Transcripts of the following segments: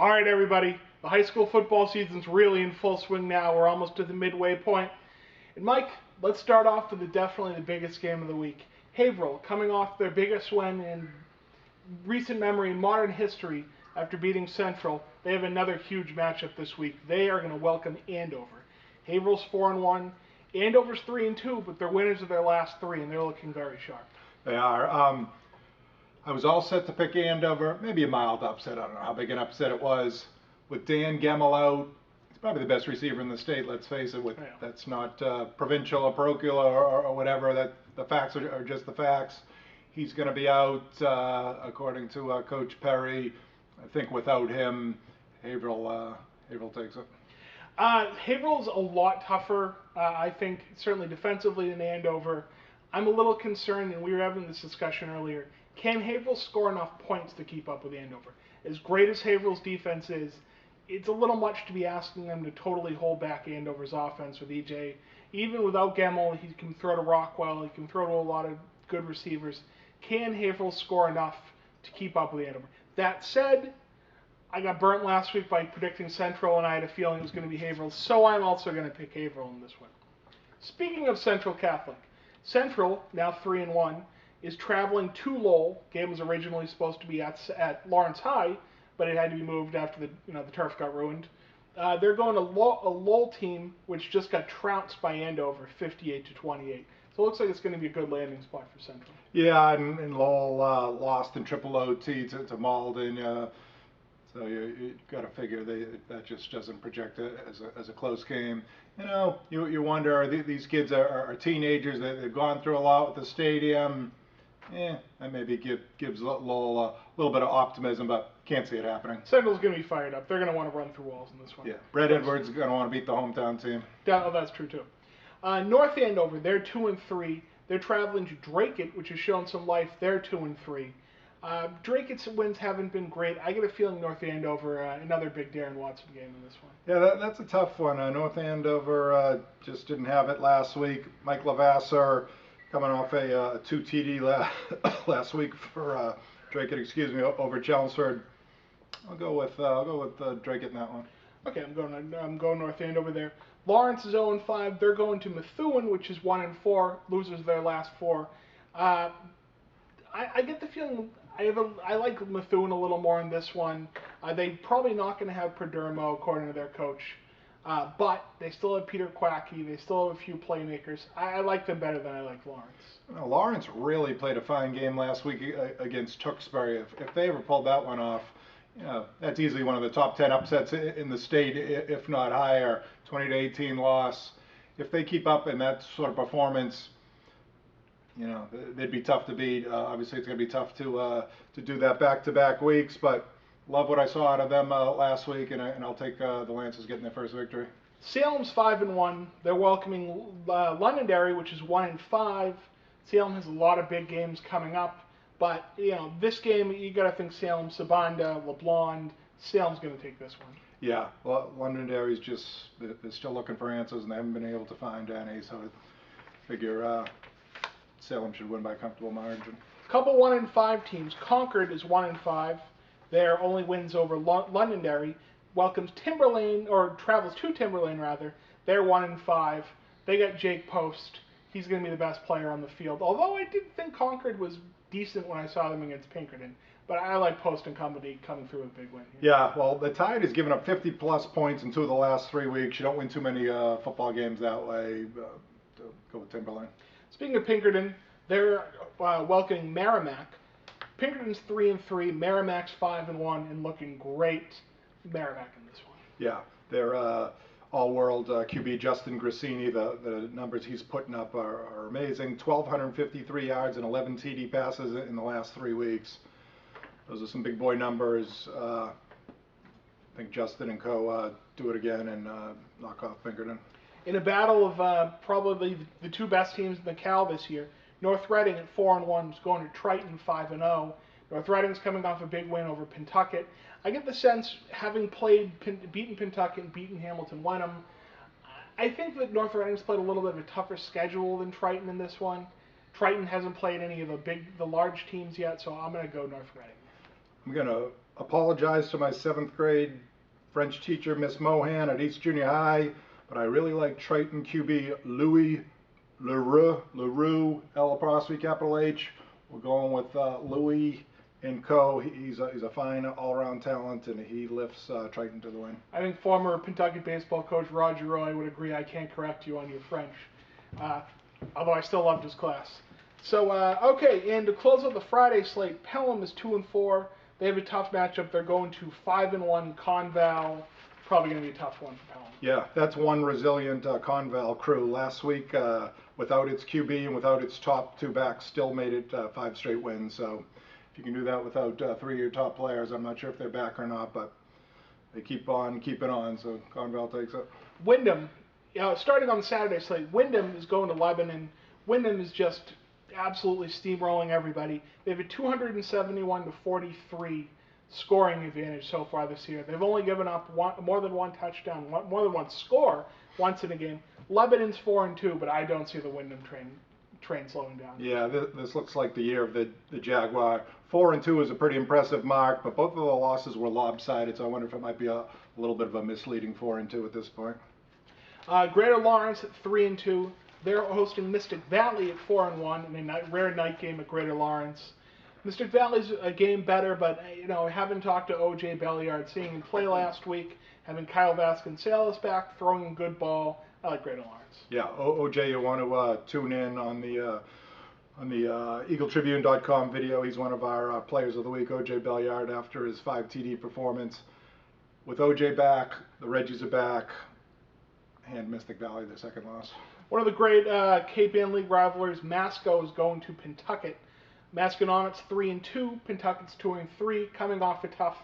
All right, everybody. The high school football season's really in full swing now. We're almost to the midway point. And Mike, let's start off with definitely the biggest game of the week. Haverhill coming off their biggest win in recent memory in modern history after beating Central. They have another huge matchup this week. They are going to welcome Andover. Haverhill's 4-1. Andover's 3-2, but they're winners of their last three, and they're looking very sharp. They are. I was all set to pick Andover, maybe a mild upset. I don't know how big an upset it was. With Dan Gemmel out, he's probably the best receiver in the state, let's face it. That's not provincial or parochial or whatever. That the facts are just the facts. He's going to be out, according to Coach Perry. I think without him, Haverhill takes it. Haverhill's a lot tougher, I think, certainly defensively than Andover. I'm a little concerned, and we were having this discussion earlier. Can Haverhill score enough points to keep up with Andover? As great as Haverhill's defense is, it's a little much to be asking them to totally hold back Andover's offense with EJ. Even without Gemmel, he can throw to Rockwell, he can throw to a lot of good receivers. Can Haverhill score enough to keep up with Andover? That said, I got burnt last week by predicting Central, and I had a feeling it was going to be Haverhill, so I'm also going to pick Haverhill in this one. Speaking of Central Catholic, Central, now 3-1, is traveling to Lowell. Game was originally supposed to be at Lawrence High, but it had to be moved after the turf got ruined. They're going to a Lowell team which just got trounced by Andover, 58-28. So it looks like it's going to be a good landing spot for Central. Yeah, and Lowell lost in triple OT to Muldoon. So you got to figure that just doesn't project as a close game. You wonder, these kids are teenagers. They've gone through a lot with the stadium. That maybe gives Lowell a little bit of optimism, but can't see it happening. Central's going to be fired up. They're going to want to run through walls in this one. Yeah, Brett Edwards is going to want to beat the hometown team. That's true too. North Andover, they're 2-3. They're traveling to Dracut, which has shown some life. They're 2-3. Dracut's wins haven't been great. I get a feeling North Andover, another big Darren Watson game in this one. Yeah, that's a tough one. North Andover just didn't have it last week. Mike Lavasser coming off a 2 TD last week for Dracut, over Chelmsford. I'll go with Dracut in that one. Okay, I'm going North Andover there. Lawrence is 0-5. They're going to Methuen, which is 1-4. Losers of their last four. I get the feeling I like Methuen a little more in this one. They're probably not going to have Perdermo, according to their coach. But they still have Peter Quackey. They still have a few playmakers. I like them better than I like Lawrence. Lawrence really played a fine game last week against Tewksbury. If they ever pulled that one off, that's easily one of the top 10 upsets in the state, if not higher. 20-18 loss. If they keep up in that sort of performance, they'd be tough to beat. Obviously, it's going to be tough to do that back-to-back weeks, but love what I saw out of them last week, and I'll take the Lancers getting their first victory. Salem's 5-1. They're welcoming Londonderry, which is 1-5. Salem has a lot of big games coming up, but this game you got to think Salem, Sabanda, LeBlond. Salem's going to take this one. Yeah, well, Londonderry's they're still looking for answers, and they haven't been able to find any. So I figure Salem should win by a comfortable margin. Couple 1-5 teams. Concord is 1-5. Their only wins over Londonderry. Welcomes Timberlane, or travels to Timberlane rather. They're 1-5. They got Jake Post. He's going to be the best player on the field. Although I did think Concord was decent when I saw them against Pinkerton. But I like Post and company coming through with a big win here. Yeah, well, the Tide has given up 50-plus points in 2 of the last 3 weeks. You don't win too many football games that way. Go with Timberlane. Speaking of Pinkerton, they're welcoming Merrimack. Pinkerton's 3-3, Merrimack's 5-1, and looking great. Merrimack in this one. Yeah, they're all-world QB Justin Grassini. The numbers he's putting up are amazing. 1,253 yards and 11 TD passes in the last 3 weeks. Those are some big boy numbers. I think Justin and co. do it again and knock off Pinkerton. In a battle of probably the two best teams in the Cal this year, North Reading at 4-1 is going to Triton 5-0. North Reading's coming off a big win over Pentucket. I get the sense, having beaten Pentucket and beaten Hamilton Wenham, I think that North Reading's played a little bit of a tougher schedule than Triton in this one. Triton hasn't played any of the large teams yet, so I'm going to go North Reading. I'm going to apologize to my 7th grade French teacher, Miss Mohan at East Junior High, but I really like Triton QB Louis LaRue, L apostrophe capital H. We're going with Louis and co. He's a fine all-around talent, and he lifts Triton to the win. I think former Pentucket baseball coach Roger Roy would agree. I can't correct you on your French, although I still loved his class. So, okay, and to close out the Friday slate, Pelham is 2-4. They have a tough matchup. They're going to 5-1 Conval. Probably going to be a tough one for Pelham. Yeah, that's one resilient Conval crew. Last week, without its QB and without its top 2 backs, still made it 5 straight wins. So if you can do that without 3 of your top players, I'm not sure if they're back or not, but they keep on keeping on. So Conval takes it. Wyndham, starting on the Saturday slate, Wyndham is going to Lebanon. Wyndham is just absolutely steamrolling everybody. They have a 271-43 scoring advantage so far this year. They've only given up more than one touchdown, more than one score once in a game. Lebanon's 4-2, but I don't see the Wyndham train slowing down. Yeah, this looks like the year of the Jaguar. 4-2 is a pretty impressive mark, but both of the losses were lopsided, so I wonder if it might be a little bit of a misleading 4-2 at this point. Greater Lawrence at 3-2. They're hosting Mystic Valley at 4-1 in a rare night game at Greater Lawrence. Mystic Valley's a game better, but having talked to O.J. Belliard, seeing him play last week, having Kyle Vasconcelos back, throwing a good ball, I like Greater Lawrence. Yeah, O.J. you want to tune in on the Eagle-Tribune.com video. He's one of our players of the week, O.J. Belliard, after his 5 TD performance. With O.J. back, the Reggies are back, and Mystic Valley, their second loss. One of the great Cape Ann League rivalries, Masco is going to Pentucket. Masconomet's 3-2, Pentucket's 2-3, coming off a tough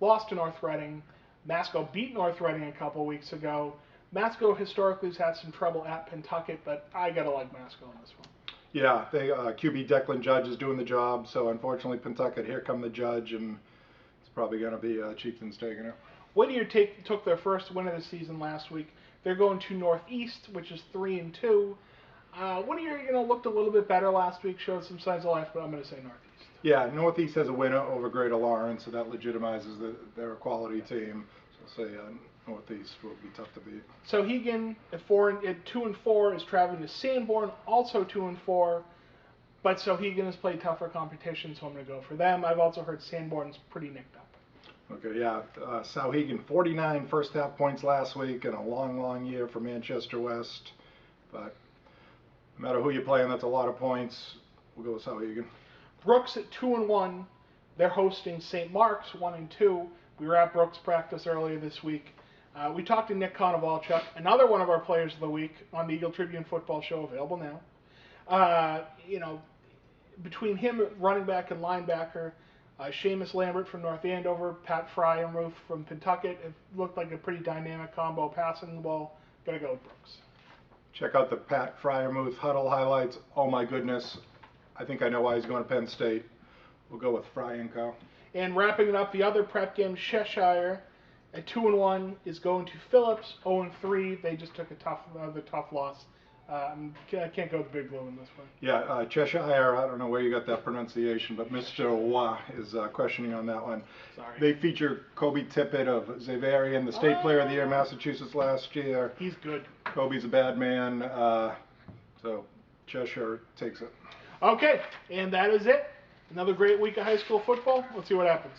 loss to North Reading. Masco beat North Reading a couple weeks ago. Masco historically has had some trouble at Pentucket, but I gotta like Masco on this one. Yeah, QB Declan Judge is doing the job, so unfortunately Pentucket, here come the Judge, and it's probably going to be Chieftains taking it. Whittier took their first win of the season last week. They're going to Northeast, which is 3-2. Whittier, looked a little bit better last week, showed some signs of life, but I'm going to say Northeast. Yeah, Northeast has a win over Greater Lawrence, so that legitimizes they're a quality team. So I'll say Northeast will be tough to beat. Sohegan at 2-4 is traveling to Sanborn, also 2-4, but Sohegan has played tougher competition, so I'm going to go for them. I've also heard Sanborn's pretty nicked up. Okay, yeah, Sohegan 49 first half points last week, and a long year for Manchester West, but no matter who you're playing, that's a lot of points. We'll go with Sohegan. Brooks at 2-1. They're hosting St. Mark's 1-2. We were at Brooks practice earlier this week. We talked to Nick Konovalchuk, another one of our players of the week on the Eagle-Tribune football show, available now. Between him, running back and linebacker, Seamus Lambert from North Andover, Pat Fryermuth from Pentucket. It looked like a pretty dynamic combo passing the ball. Gotta go with Brooks. Check out the Pat Fryermuth huddle highlights. Oh my goodness. I think I know why he's going to Penn State. We'll go with Fry and Co. And wrapping it up, the other prep game, Cheshire at 2-1 is going to Phillips, 0-3. They just took another tough loss. I can't go with the Big Blue in this one. Yeah, Cheshire, I don't know where you got that pronunciation, but Mr. Wah is questioning on that one. Sorry. They feature Kobe Tippett of Xaverian, the State Player of the Year in Massachusetts last year. He's good. Kobe's a bad man, so Cheshire takes it. Okay, and that is it. Another great week of high school football. Let's see what happens.